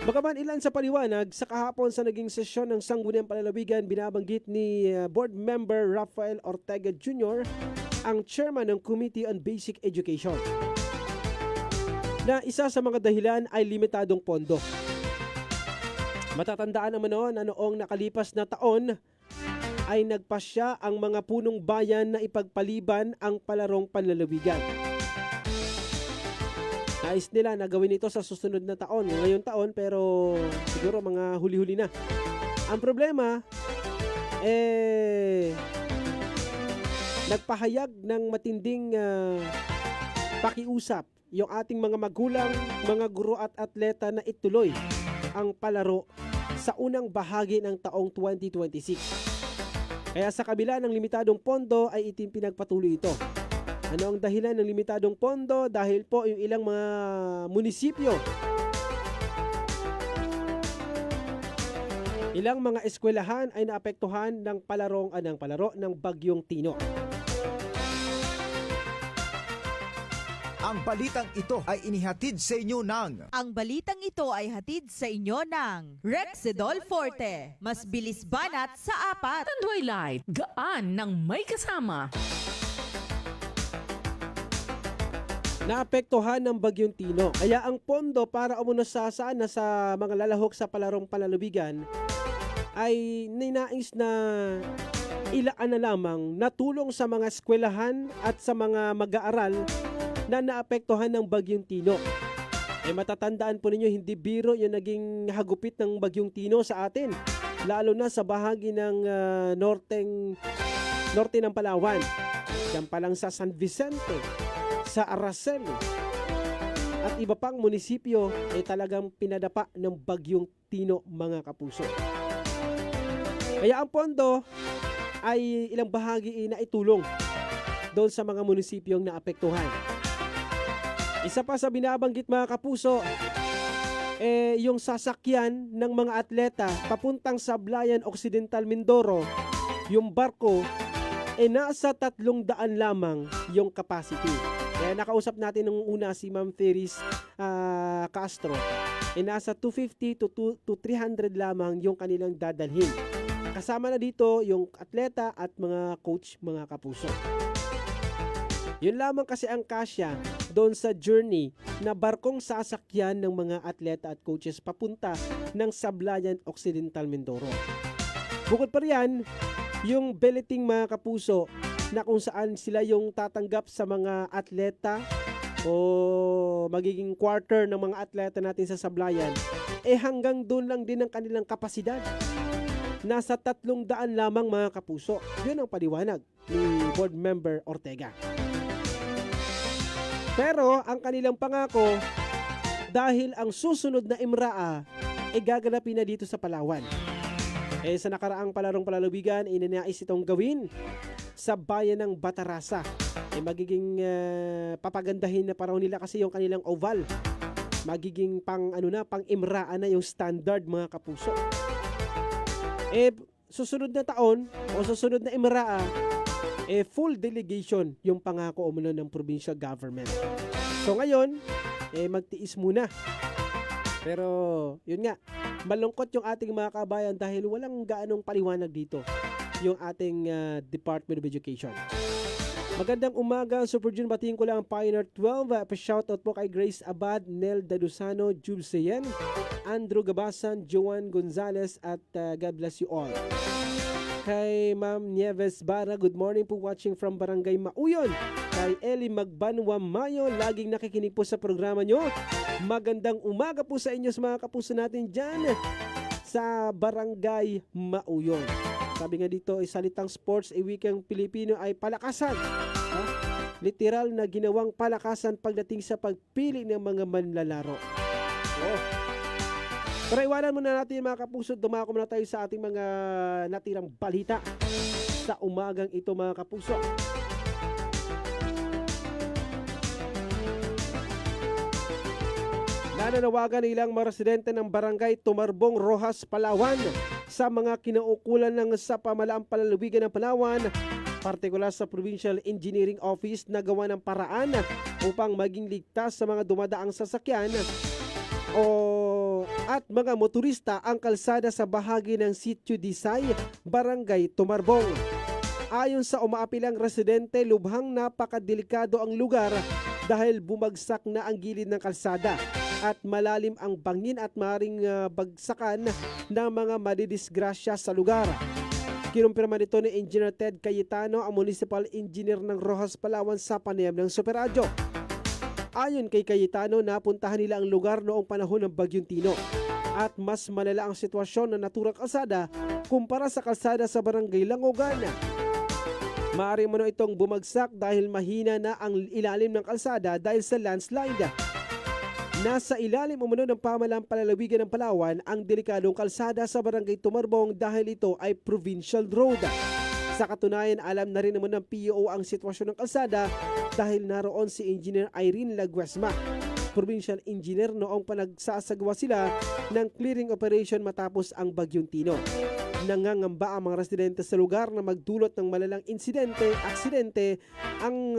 Bagaman ilan sa paliwanag, sa kahapon sa naging sesyon ng Sangguniang Palalawigan, binabanggit ni Board Member Rafael Ortega Jr., ang chairman ng Committee on Basic Education, na isa sa mga dahilan ay limitadong pondo. Matatandaan naman noon na noong nakalipas na taon ay nagpasya ang mga punong bayan na ipagpaliban ang palarong panlalawigan. Nais nila na gawin ito sa susunod na taon, ngayong taon, pero siguro mga huli-huli na. Ang problema, nagpahayag ng matinding pakiusap yung ating mga magulang, mga guro at atleta na ituloy ang palaro sa unang bahagi ng taong 2026. Kaya sa kabila ng limitadong pondo ay pinagpatuloy ito. Ano ang dahilan ng limitadong pondo? Dahil po yung ilang mga munisipyo, ilang mga eskwelahan ay naapektuhan ng palaro ng Bagyong Tino. Ang balitang ito ay inihatid sa inyo ng Ang balitang ito ay hatid sa inyo ng Rexidol Forte. Mas bilis banat sa apat. Tanduay Light, gaan ng may kasama. Naapektuhan ng Bagyong Tino. Kaya ang pondo para umuno sa mga lalahok sa palarong panlalawigan ay ninais na ilaan na lamang na tulong sa mga eskwelahan at sa mga mag-aaral na naapektuhan ng Bagyong Tino. Matatandaan po ninyo, hindi biro yung naging hagupit ng Bagyong Tino sa atin, lalo na sa bahagi ng norte ng Palawan. Yan pa lang sa San Vicente, sa Araceli, at iba pang munisipyo ay talagang pinadapa ng Bagyong Tino, mga kapuso. Kaya ang pondo ay ilang bahagi na itulong doon sa mga munisipyong naapektuhan. Isa pa sa binabanggit, mga kapuso, yung sasakyan ng mga atleta papuntang Sablayan Occidental Mindoro, yung barko, nasa 300 lamang yung capacity. Kaya nakausap natin nung una si Ma'am Ferris Castro, nasa 250 to 300 lamang yung kanilang dadalhin. Kasama na dito yung atleta at mga coach, mga kapuso. Yun lamang kasi ang kasya doon sa journey na barkong sasakyan ng mga atleta at coaches papunta ng Sablayan Occidental Mindoro. Bukod pa riyan, yung belleting, mga kapuso, na kung saan sila yung tatanggap sa mga atleta o magiging quarter ng mga atleta natin sa Sablayan, hanggang doon lang din ang kanilang kapasidad. Nasa 300 lamang, mga kapuso. Yun ang paliwanag ni Board Member Ortega. Pero ang kanilang pangako, dahil ang susunod na Imraa gaganapin na dito sa Palawan. Sa nakaraang palarong palalawigan, inanais itong gawin sa bayan ng Batarasa. Magiging papagandahin na paraw nila kasi yung kanilang oval. Magiging pang Imraa na yung standard, mga kapuso. Susunod na taon o susunod na Imraa, full delegation yung pangako umano ng provincial government. So ngayon, magtiis muna. Pero yun nga, malungkot yung ating mga kabayan dahil walang gaanong paliwanag dito yung ating Department of Education. Magandang umaga, Super June. Batiin ko lang ang Pioneer 12. Pa-shoutout po kay Grace Abad, Nel Dadusano, Jube Seyen, Andrew Gabasan, Joan Gonzalez, at God bless you all. Kay Ma'am Nieves Bara, good morning po, watching from Barangay Mauyon. Kay Eli Magbanwa Mayo, laging nakikinig po sa programa nyo. Magandang umaga po sa inyo, sa mga kapuso natin dyan sa Barangay Mauyon. Sabi nga dito, salitang sports, wikang Pilipino ay palakasan. Literal na ginawang palakasan pagdating sa pagpili ng mga manlalaro. Pero iwanan muna natin, mga kapuso, dumako muna tayo sa ating mga natirang balita sa umagang ito, mga kapuso. Nananawagan ilang mga residente ng Barangay Tumarbong, Rojas, Palawan sa mga kinaukulan ng sa pamalaang palalawigan ng Palawan, partikular sa Provincial Engineering Office, na gawa ng paraan upang maging ligtas sa mga dumadaang sasakyan at mga motorista ang kalsada sa bahagi ng Sitio Disay, Barangay Tumarbong. Ayon sa umaapilang residente, lubhang napakadelikado ang lugar dahil bumagsak na ang gilid ng kalsada at malalim ang bangin at maring bagsakan ng mga madidisgrasya sa lugar. Kinumpirma nito ni Engineer Ted Cayetano, ang Municipal Engineer ng Rojas, Palawan, sa panayam ng Superradyo. Ayon kay Cayetano, napuntahan nila ang lugar noong panahon ng Bagyong Tino at mas malala ang sitwasyon ng naturang kalsada kumpara sa kalsada sa Barangay Langogan. Maaari mo itong bumagsak dahil mahina na ang ilalim ng kalsada dahil sa landslide. Nasa ilalim umano ng pamalaang palalawigan ng Palawan ang delikadong kalsada sa Barangay Tumarbong dahil ito ay provincial road. Sa katunayan, alam na rin naman ng PO ang sitwasyon ng kalsada dahil naroon si Engineer Irene Laguesma, Provincial Engineer, noong panagsasagawa sila ng clearing operation matapos ang Bagyong Tino. Nangangamba ang mga residente sa lugar na magdulot ng malalang aksidente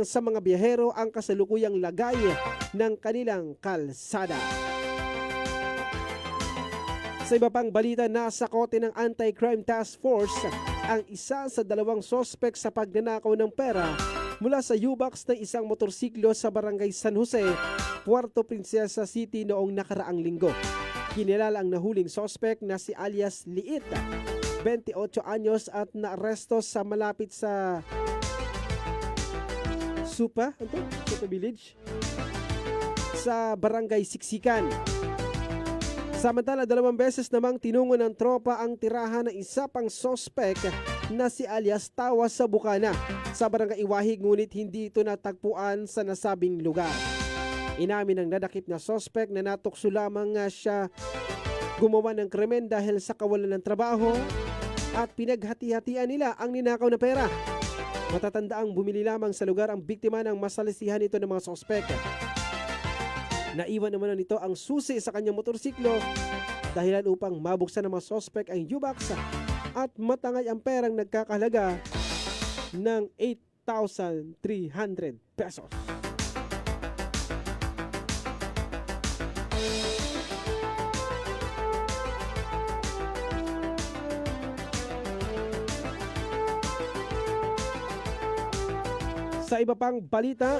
sa mga biyahero ang kasalukuyang lagay ng kanilang kalsada. Sa iba pang balita, nasa kote ng Anti-Crime Task Force ang isa sa 2 sospek sa pagnanakaw ng pera mula sa U-Box ng isang motorsiklo sa Barangay San Jose, Puerto Princesa City noong nakaraang linggo. Kinilala ang nahuling sospek na si alias Liit 28 anyos at naaresto sa malapit sa Supa Village sa Barangay Siksikan. Samantala, 2 beses namang tinungo ng tropa ang tirahan ng isa pang sospek na si alias Tawa sa Bukana sa Barangay Iwahig, ngunit hindi ito natagpuan sa nasabing lugar. Inamin ng nadakip na sospek na natukso lamang nga siya gumawa ng krimen dahil sa kawalan ng trabaho at pinaghati-hatian nila ang ninakaw na pera. Matatandaang bumili lamang sa lugar ang biktima ng masalisihan ito ng mga sospek. Naiwan naman nito ang susi sa kanyang motorsiklo dahilan upang mabuksan ng mga sospek ang U-Box at matangay ang perang nagkakahalaga ng 8,300 pesos. Sa iba pang balita,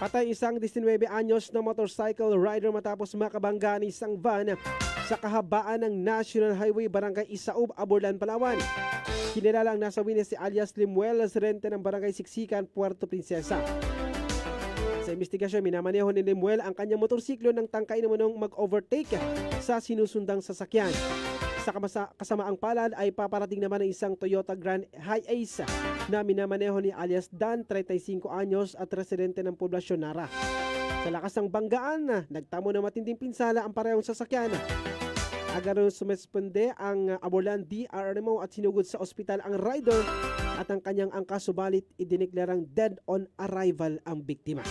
patay isang 19 anyos na motorcycle rider matapos makabangga ng isang van sa kahabaan ng National Highway Barangay Isaub, Aborlan, Palawan. Kinilala ang nasawi na si alias Limuel, residente ng Barangay Siksikan, Puerto Princesa. Sa investigasyon, minamaneho ni Limuel ang kanyang motorsiklo nang tangkay naman mag-overtake sa sinusundang sasakyan. Sa kasamaang palad ay paparating naman ng isang Toyota Grand Hi-Ace na minamaneho ni alias Dan, 35 anyos at residente ng poblasyon Nara. Sa lakas ng banggaan, nagtamo ng matinding pinsala ang parehong sasakyan. Agad sumesponde ang Aborlan DRMO at sinugod sa ospital ang rider at ang kanyang angkas, subalit idineklarang dead on arrival ang biktima.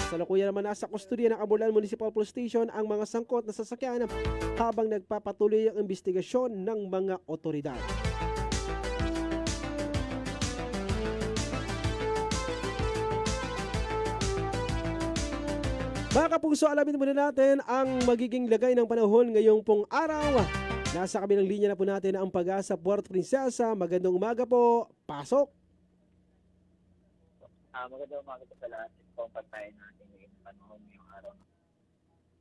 Sa lukuyan naman nasa kustodiya ng Aborlan Municipal Police Station ang mga sangkot na sasakyan habang nagpapatuloy ang investigasyon ng mga otoridad. Mga kapuso, alamin muna natin ang magiging lagay ng panahon ngayong pong araw. Nasa kabilang linya na po natin ang Pag-asa Puerto Princesa. Magandang umaga po. Pasok! Magandang umaga po sa lahat. Ito ang pagtayin natin ngayon ng panahon ngayong araw ng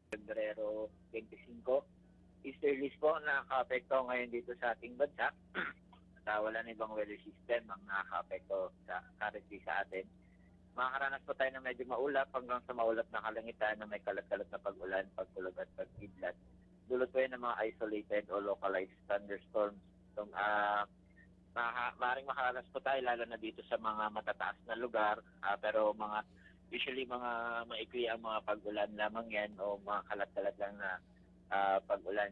Pebrero 25. Easterlies po nakaka-apekto ngayon dito sa ating bansa. At wala na ibang weather system ang nakaka-apekto currently sa atin. Makakaranas po tayo ng medyo maulap hanggang sa maulap na kalangitan na may kalat-kalat na pag-ulan, pagkulog at pag-kidlat. Dulot po yan ng mga isolated o localized thunderstorms. Maaaring makaranas po tayo lalo na dito sa mga matataas na lugar, pero usually mga maikli ang mga pag-ulan lamang yan o mga kalat-kalat lang na pag-ulan.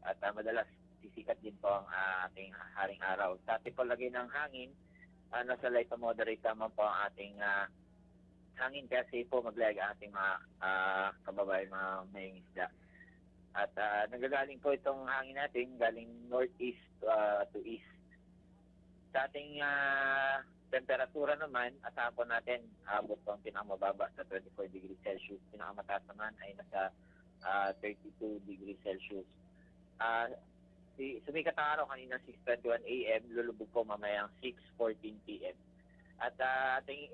At madalas sisikat din po ang ating haring araw. Sa ating palagay ng hangin, nasa light to moderate naman po ang ating hangin kasi po maglayag ang ating mga kababayan, mga may isda. At nagagaling po itong hangin natin galing northeast to east. Sa ating temperatura naman, asahan po natin abot po ang pinakamababa sa 24 degrees Celsius. Pinakamataas naman ay nasa 32 degrees Celsius. Sumikat ang araw kanina 6:21 AM, lulubog po mamayang 6:14 PM. At ating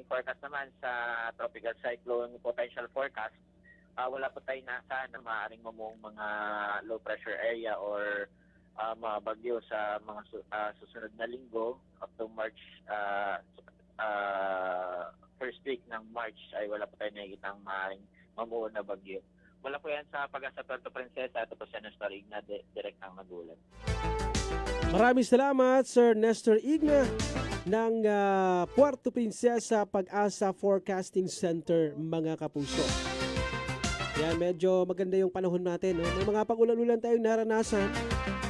forecast naman sa tropical cyclone potential forecast, wala po tayong nasa na maaaring mamuong mga low pressure area or mga bagyo sa mga susunod na linggo up to March, first week ng March ay wala po tayong nakikita ang maaaring mamuo na bagyo. Wala po yan sa Pag-asa Puerto Princesa. Ito po si Nestor Igna, direct ang nagulat. Maraming salamat, Sir Nestor Igna ng Puerto Princesa Pag-asa Forecasting Center, mga kapuso. Yan, medyo maganda yung panahon natin. No? May mga pag-ulan-ulan tayong naranasan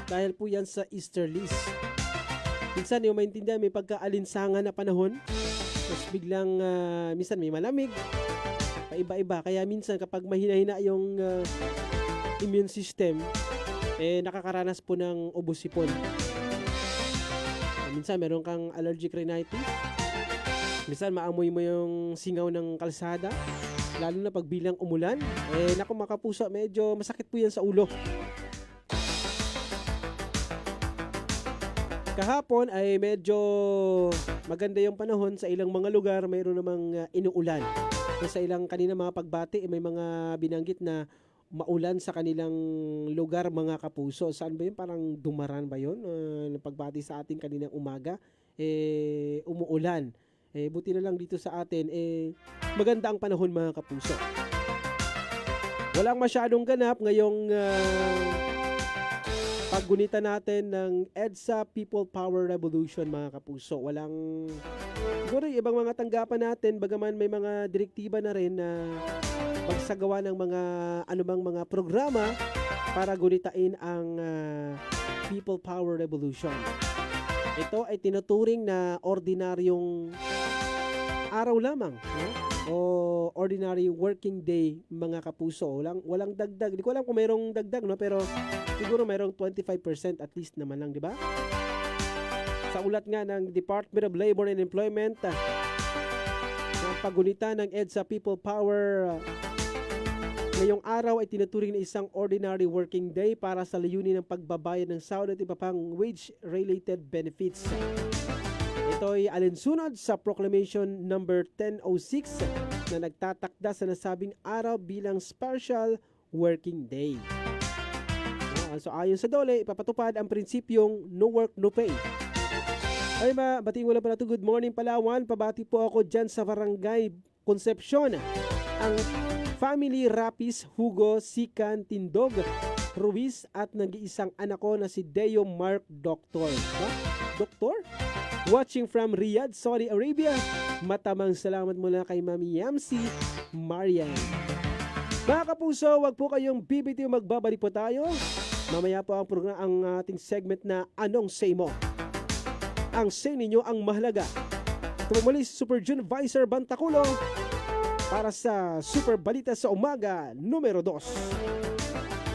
dahil po yan sa easterlies. Minsan yung maintindihan, may pagkaalinsangan na panahon. Tapos biglang, minsan may malamig. Paiba-iba. Kaya minsan kapag mahina-hina yung immune system, nakakaranas po ng ubo-sipon. Minsan meron kang allergic rhinitis. Minsan maamoy mo yung singaw ng kalsada. Lalo na pag bilang umulan. Naku mga kapuso, medyo masakit po yan sa ulo. Kahapon ay medyo maganda yung panahon sa ilang mga lugar. Mayroon namang inuulan. Sa ilang kanina mga pagbati, may mga binanggit na maulan sa kanilang lugar, mga kapuso. Saan ba yun? Parang Dumaran ba yun? Pagbati sa ating kaninang umaga, umuulan. Buti na lang dito sa atin, maganda ang panahon, mga kapuso. Walang masyadong ganap ngayong paggunita natin ng EDSA People Power Revolution, mga kapuso. Walang, siguro yung ibang mga tanggapan natin, bagaman may mga direktiba na rin na pagsagawa ng mga anumang mga programa para gunitain ang People Power Revolution. Ito ay tinuturing na ordinaryong araw lamang, no? O ordinary working day, mga kapuso. Walang dagdag. Hindi ko alam kung mayroong dagdag, no? Pero siguro mayroong 25% at least naman lang, di ba? Sa ulat nga ng Department of Labor and Employment, ang pagunita ng EDSA People Power ngayong araw ay tinuturing na isang ordinary working day para sa layunin ng pagbabayad ng sahod at iba pang wage-related benefits. Ito ay alinsunod sa Proclamation number 1006 na nagtatakda sa nasabing araw bilang special working day. So ayon sa DOLE, ipapatupad ang prinsipyong no work, no pay. Ay batiin mo lang pala ito. Good morning, Palawan. Pabati po ako dyan sa Barangay Concepcion. Ang family Rapis, Hugo, Sikan, Tindog, Ruiz at nag-iisang anak ko na si Deo Mark Doctor. Doktor? Watching from Riyadh, Saudi Arabia. Matamang salamat mula kay Mami Yamsi Marian. Mga kapuso, wag po kayong bibitiw, magbabalik po tayo. Mamaya po ang program, ang ating segment na Anong Say Mo? Ang say ninyo ang mahalaga. Tumuli si Super June Visor Bantaculo para sa Super Balita sa Umaga numero 2.